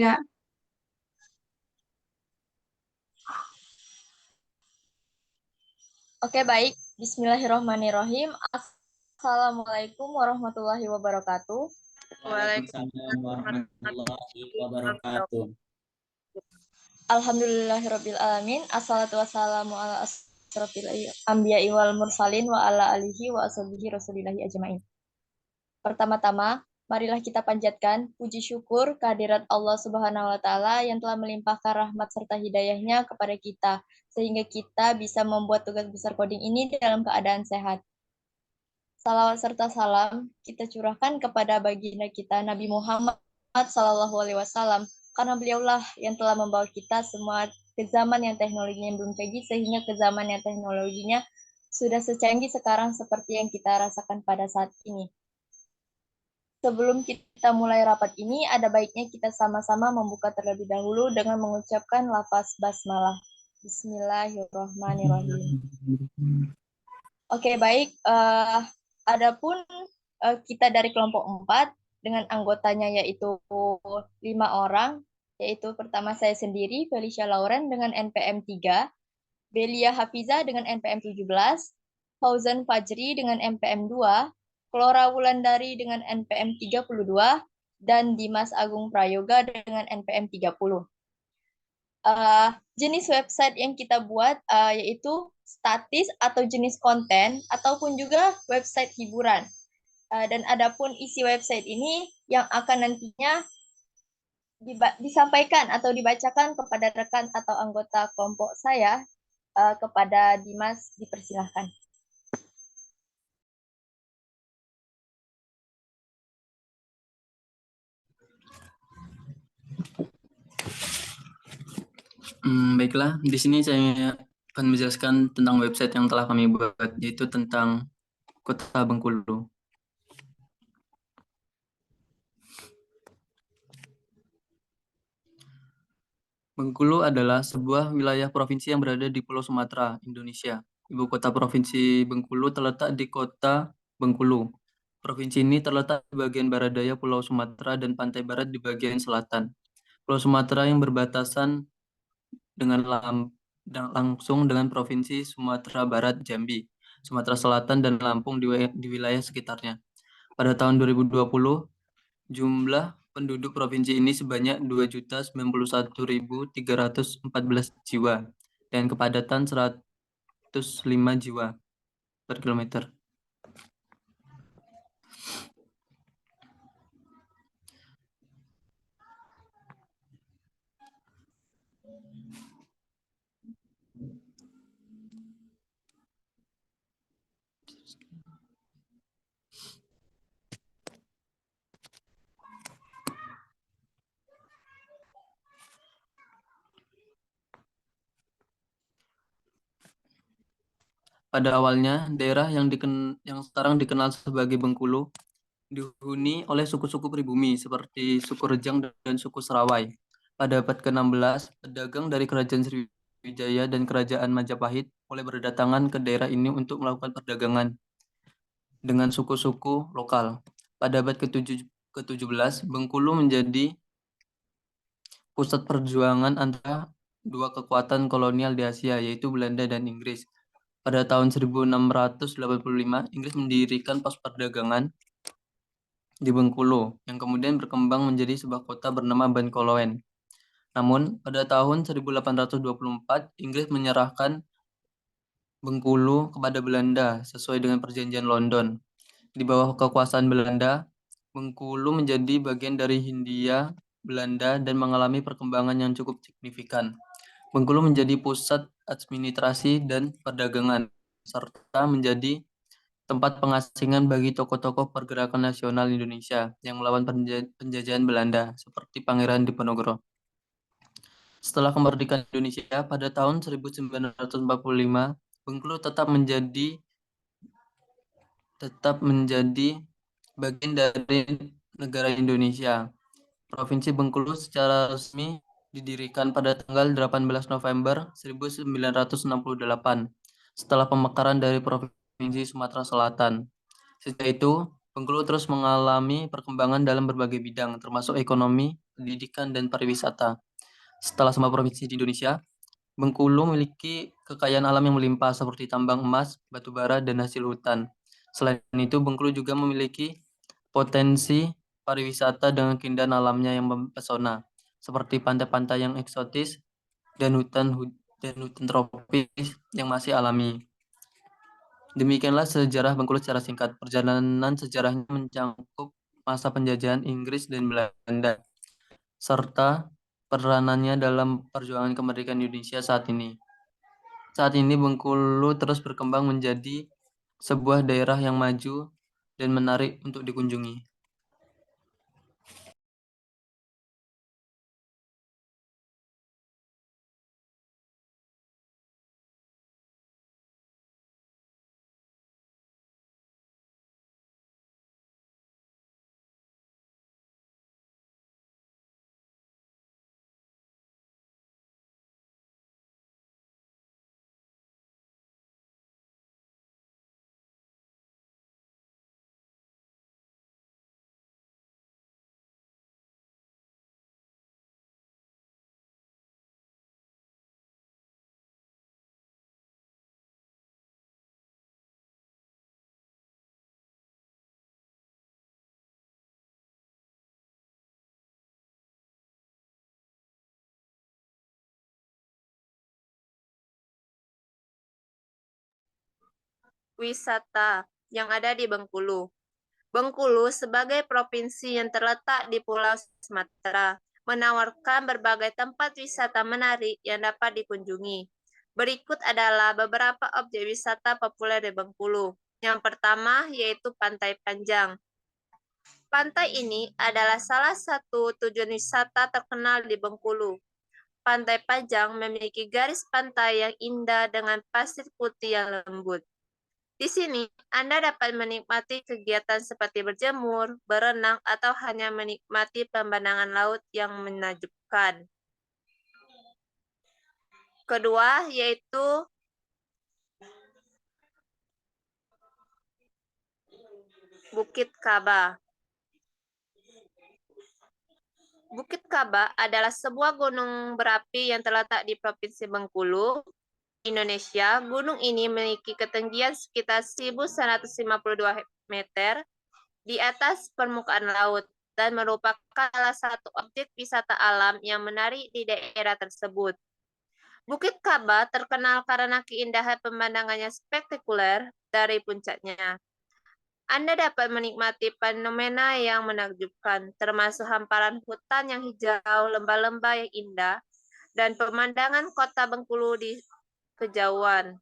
Ya, Oke, baik. Bismillahirrahmanirrahim. Assalamualaikum warahmatullahi wabarakatuh. Waalaikumsalam warahmatullahi wabarakatuh. Alhamdulillahirabbil alamin. Assalatu wassalamu ala asrofil anbiya'i wal mursalin wa ala alihi wa ashabihi rasulillahi ajmain. Pertama-tama, marilah kita panjatkan puji syukur kehadirat Allah Subhanahu wa taala yang telah melimpahkan rahmat serta hidayahnya kepada kita sehingga kita bisa membuat tugas besar coding ini dalam keadaan sehat. Salawat serta salam kita curahkan kepada baginda kita Nabi Muhammad Sallallahu Alaihi Wasallam karena beliaulah yang telah membawa kita semua ke zaman yang teknologinya belum canggih sehingga ke zaman yang teknologinya sudah secanggih sekarang seperti yang kita rasakan pada saat ini. Sebelum kita mulai rapat ini, ada baiknya kita sama-sama membuka terlebih dahulu dengan mengucapkan lafaz basmalah. Bismillahirrahmanirrahim. Oke, baik. Adapun kita dari kelompok 4 dengan anggotanya yaitu 5 orang, yaitu pertama saya sendiri, Felicia Lauren dengan NPM 3, Belia Hafiza dengan NPM 17, Fauzan Fajri dengan NPM 2, Flora Wulandari dengan NPM 32, dan Dimas Agung Prayoga dengan NPM 30. Jenis website yang kita buat yaitu statis atau jenis konten ataupun juga website hiburan. Dan adapun isi website ini yang akan nantinya disampaikan atau dibacakan kepada rekan atau anggota kelompok saya, kepada Dimas dipersilahkan. Baiklah, di sini saya akan menjelaskan tentang website yang telah kami buat, yaitu tentang Kota Bengkulu. Bengkulu adalah sebuah wilayah provinsi yang berada di Pulau Sumatera, Indonesia. Ibu kota provinsi Bengkulu terletak di kota Bengkulu. Provinsi ini terletak di bagian barat daya Pulau Sumatera dan pantai barat di bagian selatan. Pulau Sumatera yang berbatasan dengan langsung dengan Provinsi Sumatera Barat, Jambi, Sumatera Selatan, dan Lampung di wilayah sekitarnya. Pada tahun 2020, jumlah penduduk provinsi ini sebanyak 2.091.314 jiwa dengan kepadatan 105 jiwa per kilometer. Pada awalnya, daerah yang sekarang dikenal sebagai Bengkulu dihuni oleh suku-suku pribumi seperti suku Rejang dan suku Serawai. Pada abad ke-16, pedagang dari Kerajaan Sriwijaya dan Kerajaan Majapahit mulai berdatangan ke daerah ini untuk melakukan perdagangan dengan suku-suku lokal. Pada abad ke-17, Bengkulu menjadi pusat perjuangan antara dua kekuatan kolonial di Asia, yaitu Belanda dan Inggris. Pada tahun 1685, Inggris mendirikan pos perdagangan di Bengkulu, yang kemudian berkembang menjadi sebuah kota bernama Bankoloen. Namun, pada tahun 1824, Inggris menyerahkan Bengkulu kepada Belanda sesuai dengan Perjanjian London. Di bawah kekuasaan Belanda, Bengkulu menjadi bagian dari Hindia Belanda dan mengalami perkembangan yang cukup signifikan. Bengkulu menjadi pusat administrasi dan perdagangan, serta menjadi tempat pengasingan bagi tokoh-tokoh pergerakan nasional Indonesia yang melawan penjajahan Belanda, seperti Pangeran Diponegoro. Setelah kemerdekaan Indonesia pada tahun 1945, Bengkulu tetap menjadi bagian dari negara Indonesia. Provinsi Bengkulu secara resmi didirikan pada tanggal 18 November 1968 setelah pemekaran dari Provinsi Sumatera Selatan. Sejak itu, Bengkulu terus mengalami perkembangan dalam berbagai bidang, termasuk ekonomi, pendidikan, dan pariwisata. Setelah semua provinsi di Indonesia, Bengkulu memiliki kekayaan alam yang melimpah seperti tambang emas, batu bara, dan hasil hutan. Selain itu, Bengkulu juga memiliki potensi pariwisata dengan keindahan alamnya yang mempesona, seperti pantai-pantai yang eksotis dan hutan tropis yang masih alami. Demikianlah sejarah Bengkulu secara singkat. Perjalanan sejarahnya mencakup masa penjajahan Inggris dan Belanda, serta peranannya dalam perjuangan kemerdekaan Indonesia saat ini. Saat ini Bengkulu terus berkembang menjadi sebuah daerah yang maju dan menarik untuk dikunjungi. Wisata yang ada di Bengkulu. Bengkulu sebagai provinsi yang terletak di Pulau Sumatera menawarkan berbagai tempat wisata menarik yang dapat dikunjungi. Berikut adalah beberapa objek wisata populer di Bengkulu. Yang pertama yaitu Pantai Panjang. Pantai ini adalah salah satu tujuan wisata terkenal di Bengkulu. Pantai Panjang memiliki garis pantai yang indah dengan pasir putih yang lembut. Di sini, Anda dapat menikmati kegiatan seperti berjemur, berenang, atau hanya menikmati pemandangan laut yang menakjubkan. Kedua, yaitu Bukit Kaba. Bukit Kaba adalah sebuah gunung berapi yang terletak di Provinsi Bengkulu, Indonesia. Gunung ini memiliki ketinggian sekitar 1.152 meter di atas permukaan laut dan merupakan salah satu objek wisata alam yang menarik di daerah tersebut. Bukit Kaba terkenal karena keindahan pemandangannya spektakuler dari puncaknya. Anda dapat menikmati fenomena yang menakjubkan, termasuk hamparan hutan yang hijau, lembah-lembah yang indah, dan pemandangan kota Bengkulu di kejauhan.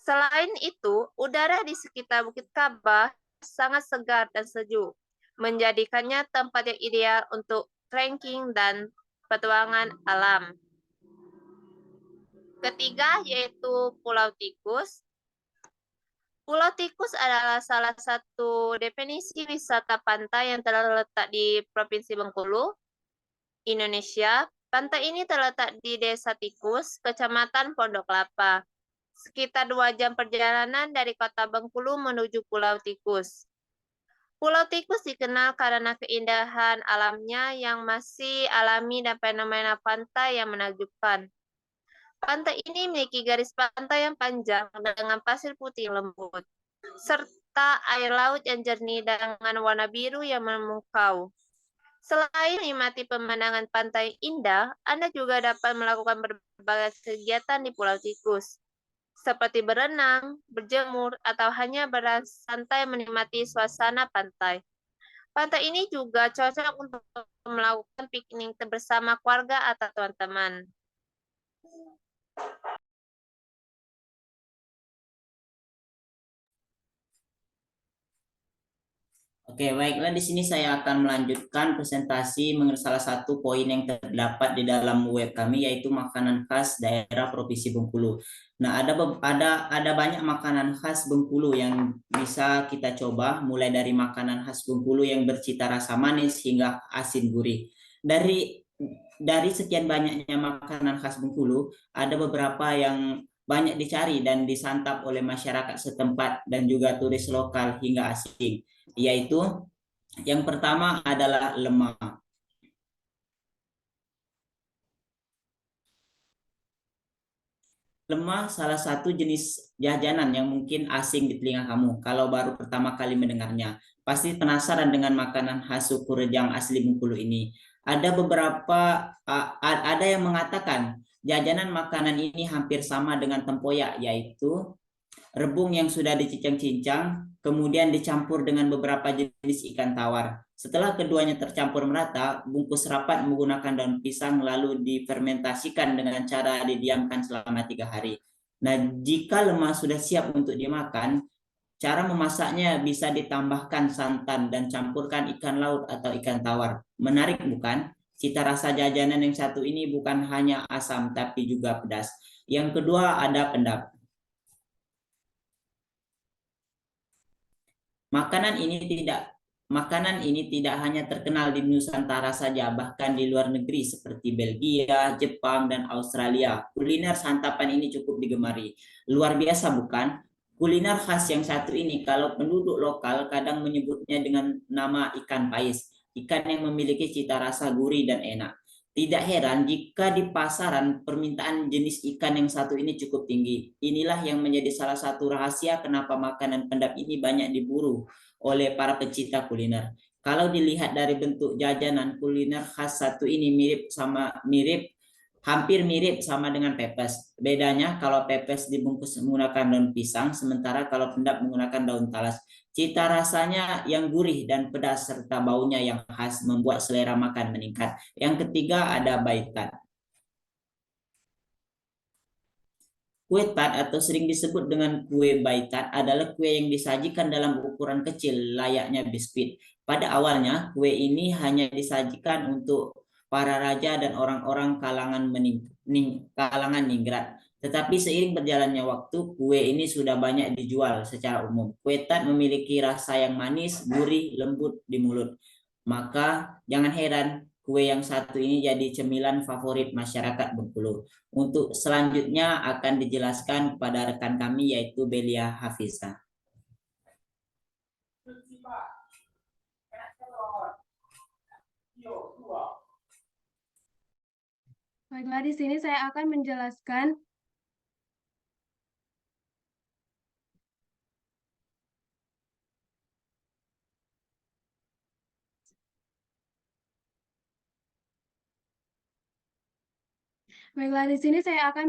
Selain itu, udara di sekitar Bukit Kaba sangat segar dan sejuk, menjadikannya tempat yang ideal untuk trekking dan petualangan alam. Ketiga, yaitu Pulau Tikus. Pulau Tikus adalah salah satu definisi wisata pantai yang terletak di Provinsi Bengkulu, Indonesia. Pantai ini terletak di Desa Tikus, Kecamatan Pondok Kelapa, sekitar 2 jam perjalanan dari kota Bengkulu menuju Pulau Tikus. Pulau Tikus dikenal karena keindahan alamnya yang masih alami dan fenomena pantai yang menakjubkan. Pantai ini memiliki garis pantai yang panjang dengan pasir putih yang lembut, serta air laut yang jernih dengan warna biru yang memukau. Selain menikmati pemandangan pantai indah, Anda juga dapat melakukan berbagai kegiatan di Pulau Tikus, seperti berenang, berjemur, atau hanya bersantai menikmati suasana pantai. Pantai ini juga cocok untuk melakukan piknik bersama keluarga atau teman-teman. Oke, baiklah di sini saya akan melanjutkan presentasi mengenai salah satu poin yang terdapat di dalam web kami yaitu makanan khas daerah Provinsi Bengkulu. Nah, ada banyak makanan khas Bengkulu yang bisa kita coba mulai dari makanan khas Bengkulu yang bercita rasa manis hingga asin gurih. Dari sekian banyaknya makanan khas Bengkulu, ada beberapa yang banyak dicari dan disantap oleh masyarakat setempat dan juga turis lokal hingga asing. yaitu yang pertama adalah lemang. Lemang salah satu jenis jajanan yang mungkin asing di telinga kamu kalau baru pertama kali mendengarnya. Pasti penasaran dengan makanan khas suku Rejang asli Bengkulu ini. Ada beberapa ada yang mengatakan jajanan makanan ini hampir sama dengan tempoyak, yaitu rebung yang sudah dicincang-cincang, kemudian dicampur dengan beberapa jenis ikan tawar. Setelah keduanya tercampur merata, bungkus rapat menggunakan daun pisang lalu difermentasikan dengan cara didiamkan selama 3 hari. Nah, jika lemang sudah siap untuk dimakan, cara memasaknya bisa ditambahkan santan dan campurkan ikan laut atau ikan tawar. Menarik bukan? Cita rasa jajanan yang satu ini bukan hanya asam tapi juga pedas. Yang kedua ada pendap. Makanan ini tidak hanya terkenal di Nusantara saja, bahkan di luar negeri seperti Belgia, Jepang, dan Australia. Kuliner santapan ini cukup digemari. Luar biasa bukan? Kuliner khas yang satu ini, kalau penduduk lokal kadang menyebutnya dengan nama ikan pais, ikan yang memiliki cita rasa gurih dan enak. Tidak heran jika di pasaran permintaan jenis ikan yang satu ini cukup tinggi. Inilah yang menjadi salah satu rahasia kenapa makanan pendap ini banyak diburu oleh para pecinta kuliner. Kalau dilihat dari bentuk jajanan, kuliner khas satu ini hampir mirip sama dengan pepes. Bedanya kalau pepes dibungkus menggunakan daun pisang, sementara kalau pendap menggunakan daun talas. Cita rasanya yang gurih dan pedas serta baunya yang khas membuat selera makan meningkat. Yang ketiga ada baitan. Kue tat atau sering disebut dengan kue baitan adalah kue yang disajikan dalam ukuran kecil layaknya biskuit. Pada awalnya, kue ini hanya disajikan untuk para raja dan orang-orang kalangan ningrat. Tetapi seiring berjalannya waktu, kue ini sudah banyak dijual secara umum. Kue tat memiliki rasa yang manis, gurih, lembut di mulut. Maka jangan heran kue yang satu ini jadi cemilan favorit masyarakat Bengkulu. Untuk selanjutnya akan dijelaskan kepada rekan kami yaitu Belia Hafiza. Baiklah, di sini saya akan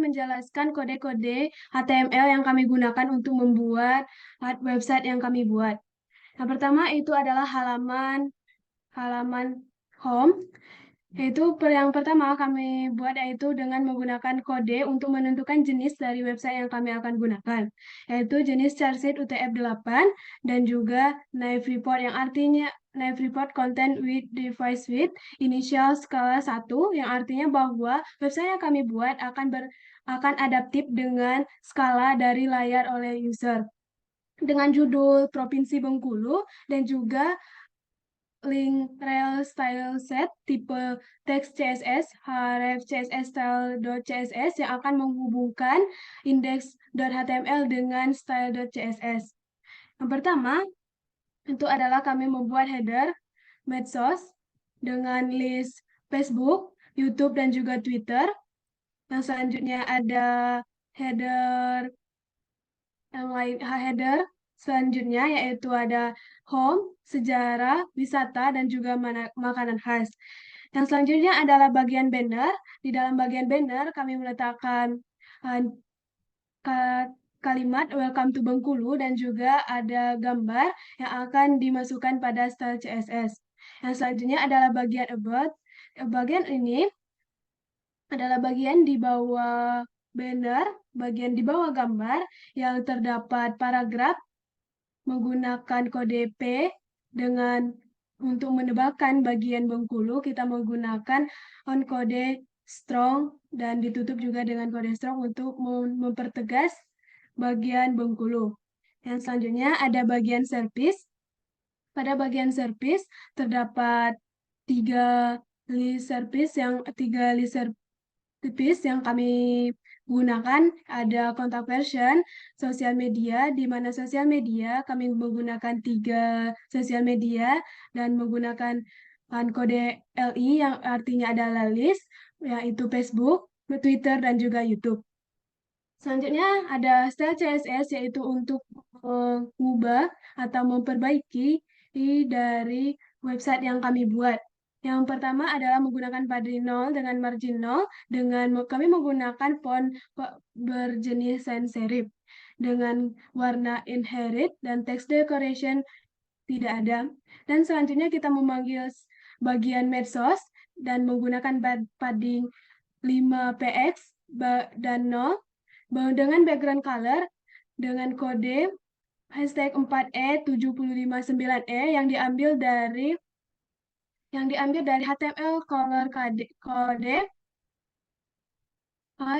menjelaskan kode-kode HTML yang kami gunakan untuk membuat website yang kami buat. Yang pertama itu adalah halaman home. Yang pertama kami buat yaitu dengan menggunakan kode untuk menentukan jenis dari website yang kami akan gunakan, yaitu jenis Charseed UTF-8 dan juga Naive Report yang artinya Naive Report Content with Device with Initial Skala 1 yang artinya bahwa website yang kami buat akan adaptif dengan skala dari layar oleh user dengan judul Provinsi Bengkulu dan juga link rel style set tipe text CSS href CSS style.css yang akan menghubungkan index.html dengan style.css. Yang pertama itu adalah kami membuat header medsos dengan list Facebook, YouTube, dan juga Twitter. Yang selanjutnya ada header selanjutnya yaitu ada home, sejarah, wisata, dan juga makanan khas. Yang selanjutnya adalah bagian banner. Di dalam bagian banner kami meletakkan kalimat Welcome to Bengkulu dan juga ada gambar yang akan dimasukkan pada style CSS. Yang selanjutnya adalah bagian about. Bagian ini adalah bagian di bawah banner, bagian di bawah gambar yang terdapat paragraf menggunakan kode P dengan untuk menebalkan bagian Bengkulu kita menggunakan on kode strong dan ditutup juga dengan kode strong untuk mempertegas bagian Bengkulu. Yang selanjutnya ada bagian service. Pada bagian service terdapat tiga list service tipis yang kami gunakan ada kontak person, sosial media, di mana sosial media kami menggunakan 3 sosial media dan menggunakan kode LI yang artinya adalah list, yaitu Facebook, Twitter, dan juga YouTube. Selanjutnya ada style CSS yaitu untuk mengubah atau memperbaiki dari website yang kami buat. Yang pertama adalah menggunakan padding 0 dengan margin 0 dengan kami menggunakan font berjenis sans serif dengan warna inherit dan text decoration tidak ada. Dan selanjutnya kita memanggil bagian medsos dan menggunakan padding 5px dan 0 dengan background color dengan kode hashtag 4E759E yang diambil dari HTML color kode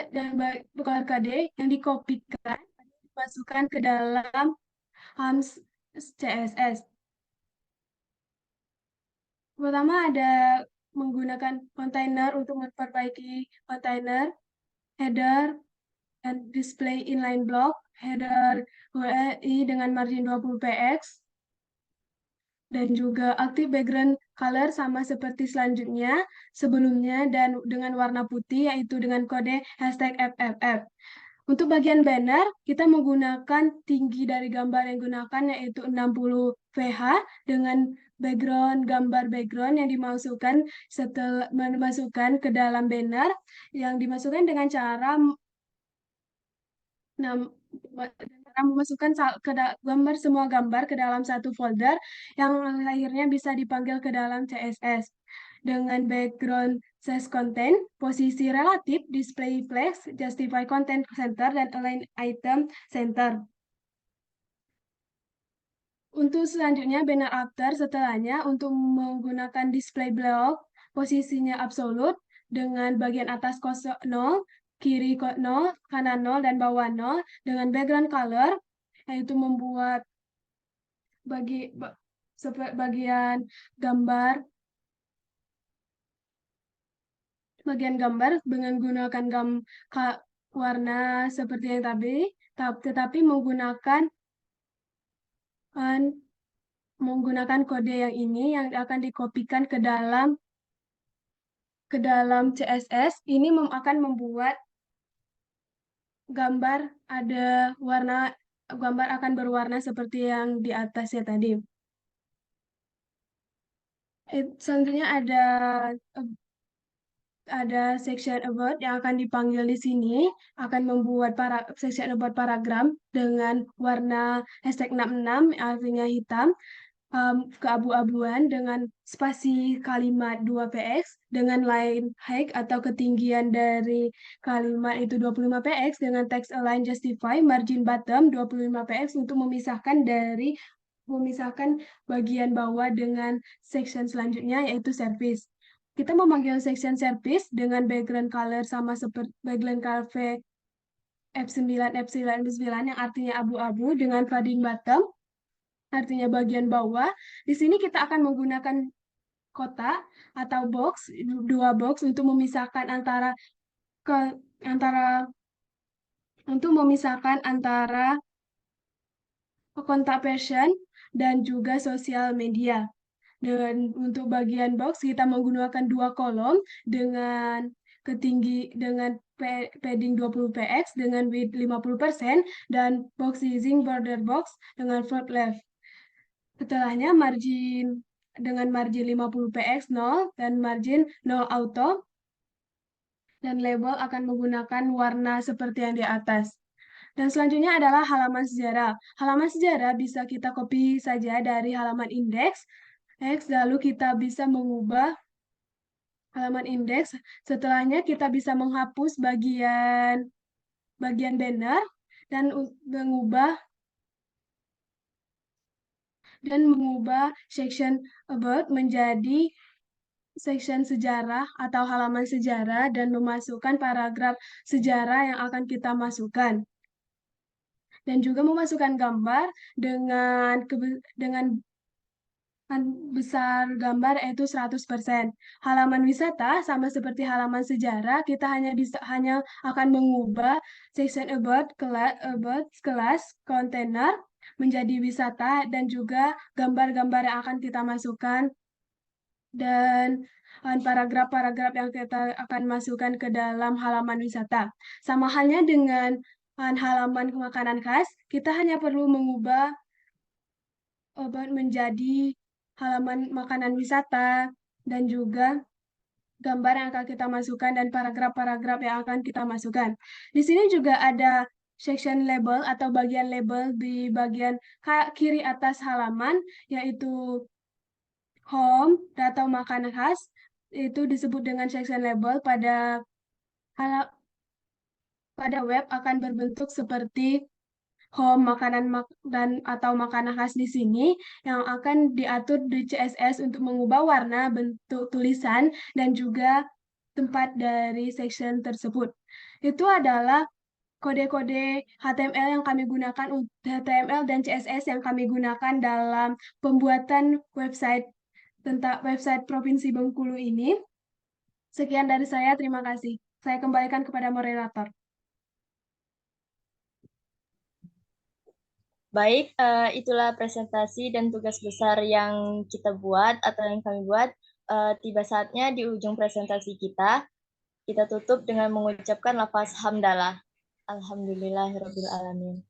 dan color kode yang dikopikan dimasukkan ke dalam CSS. Pertama ada menggunakan container untuk memperbaiki container, header, dan display inline block, header WLI dengan margin 20px, dan juga aktif background color sama seperti sebelumnya dan dengan warna putih yaitu dengan kode hashtag FFF. Untuk bagian banner, kita menggunakan tinggi dari gambar yang digunakan yaitu 60 VH dengan gambar background yang dimasukkan setelah memasukkan ke dalam banner yang dimasukkan dengan cara memasukkan semua gambar ke dalam satu folder yang akhirnya bisa dipanggil ke dalam CSS dengan background size content, posisi relatif, display flex, justify content center, dan align item center. Untuk selanjutnya banner after setelahnya untuk menggunakan display block, posisinya absolute dengan bagian atas 0, kiri 0, kanan 0, dan bawah 0 dengan background color, yaitu membuat bagian gambar dengan menggunakan warna seperti yang tadi, tetapi menggunakan kode yang ini yang akan dikopikan ke dalam CSS. Ini akan membuat gambar akan berwarna seperti yang di atasnya tadi. Selanjutnya ada section about yang akan dipanggil di sini, akan membuat section about paragraph dengan warna hashtag 66 artinya hitam, keabu-abuan dengan spasi kalimat 2px dengan line height atau ketinggian dari kalimat itu 25px dengan text align justify margin bottom 25px untuk memisahkan bagian bawah dengan section selanjutnya yaitu service. Kita memanggil section service dengan background color sama seperti background color F9 yang artinya abu-abu dengan padding bottom artinya bagian bawah. Di sini kita akan menggunakan kotak atau box, 2 box untuk memisahkan antara kontak person dan juga sosial media. Dan untuk bagian box kita menggunakan 2 kolom dengan padding 20px dengan width 50% dan box using border box dengan front left. Setelahnya dengan margin 50px 0 dan margin 0 auto dan label akan menggunakan warna seperti yang di atas. Dan selanjutnya adalah halaman sejarah. Halaman sejarah bisa kita copy saja dari halaman indeks, lalu kita bisa mengubah halaman indeks. Setelahnya kita bisa menghapus bagian banner dan mengubah section about menjadi section sejarah atau halaman sejarah dan memasukkan paragraf sejarah yang akan kita masukkan. Dan juga memasukkan gambar dengan besar gambar yaitu 100%. Halaman wisata sama seperti halaman sejarah, kita hanya akan mengubah section about kelas kontainer menjadi wisata dan juga gambar-gambar yang akan kita masukkan dan paragraf-paragraf yang kita akan masukkan ke dalam halaman wisata. Sama halnya dengan halaman makanan khas, kita hanya perlu mengubah menjadi halaman makanan wisata dan juga gambar yang akan kita masukkan dan paragraf-paragraf yang akan kita masukkan. Di sini juga ada section label atau bagian label di bagian kiri atas halaman, yaitu home atau makanan khas. Itu disebut dengan section label pada web akan berbentuk seperti home makanan dan atau makanan khas di sini yang akan diatur di CSS untuk mengubah warna, bentuk tulisan, dan juga tempat dari section tersebut. Itu adalah kode-kode HTML yang kami gunakan, HTML dan CSS yang kami gunakan dalam pembuatan website tentang website Provinsi Bengkulu ini. Sekian dari saya, terima kasih. Saya kembalikan kepada moderator. Baik, itulah presentasi dan tugas besar yang kita buat atau yang kami buat. Tiba saatnya di ujung presentasi kita tutup dengan mengucapkan lafaz hamdalah. Alhamdulillahirrabbilalamin.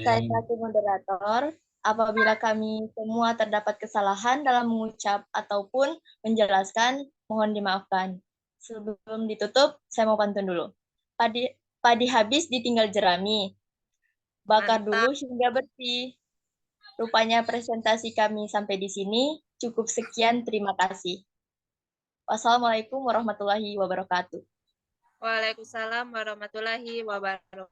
Saya selaku moderator, apabila kami semua terdapat kesalahan dalam mengucap ataupun menjelaskan, mohon dimaafkan. Sebelum ditutup, saya mau pantun dulu. Padi habis ditinggal jerami. Bakar dulu hingga bersih. Rupanya presentasi kami sampai di sini. Cukup sekian, terima kasih. Wassalamualaikum warahmatullahi wabarakatuh. Waalaikumsalam warahmatullahi wabarakatuh.